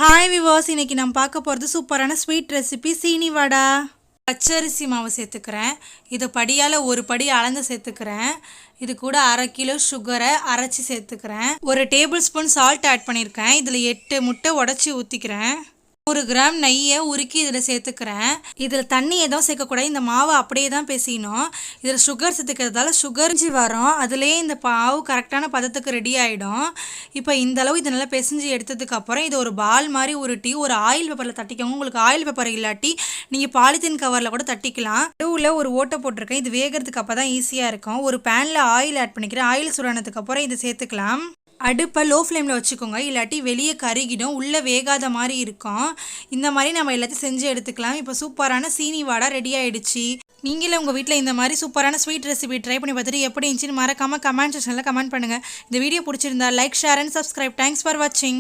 Hi விவாஸ், இன்னைக்கு நம்ம பார்க்க போகிறது சூப்பரான ஸ்வீட் ரெசிபி சீனி வடை. பச்சரிசி மாவு சேர்த்துக்கிறேன். இது படியால் ஒரு படி அளந்து சேர்த்துக்கிறேன். இது கூட 1/2 கிலோ சுகரை அரைச்சி சேர்த்துக்கிறேன். 1 டேபிள் ஸ்பூன் சால்ட் ஆட் பண்ணியிருக்கேன். இதில் 8 முட்டை உடச்சி ஊற்றிக்கிறேன். 100 கிராம் நெய்யை உருக்கி இதில் சேர்த்துக்கிறேன். இதில் தண்ணி எதுவும் சேர்க்கக்கூடாது. இந்த மாவை அப்படியே தான் பேசிக்கணும். இதில் சுகர் சேர்த்துக்கிறதால சுகர்ஞ்சி வரும். அதுலேயே இந்த மாவு கரெக்டான பதத்துக்கு ரெடி ஆகிடும். இப்போ இந்தளவு இதை நல்லா பிசைஞ்சு எடுத்ததுக்கப்புறம் இது ஒரு பால் மாதிரி உருட்டி ஒரு ஆயில் பேப்பரில் தட்டிக்கோங்க. உங்களுக்கு ஆயில் பேப்பர் இல்லாட்டி நீங்கள் பாலித்தீன் கவரில் கூட தட்டிக்கலாம். நடுவில் ஒரு ஓட்டை போட்டிருக்கேன். இது வேகிறதுக்கு அப்போ தான் ஈஸியாக இருக்கும். ஒரு பேனில் ஆயில் ஆட் பண்ணிக்கிறேன். ஆயில் சுடானதுக்கப்புறம் இதை சேர்த்துக்கலாம். அடுப்பை லோ ஃப்ளேமில் வச்சுக்கோங்க, இல்லாட்டி வெளியே கருகிடும், உள்ளே வேகாத மாதிரி இருக்கும். இந்த மாதிரி நம்ம எல்லாத்தையும் செஞ்சு எடுத்துக்கலாம். இப்போ சூப்பரான சீனி வடை ரெடி ஆகிடுச்சு. நீங்களே உங்கள் வீட்டில் இந்த மாதிரி சூப்பரான ஸ்வீட் ரெசிபி ட்ரை பண்ணி பார்த்துட்டு எப்படி இருந்துச்சுன்னு மறக்காமல் கமெண்ட் செக்ஷனில் கமெண்ட் பண்ணுங்கள். இந்த வீடியோ பிடிச்சிருந்தா like, share and subscribe. Thanks for வாட்சிங்.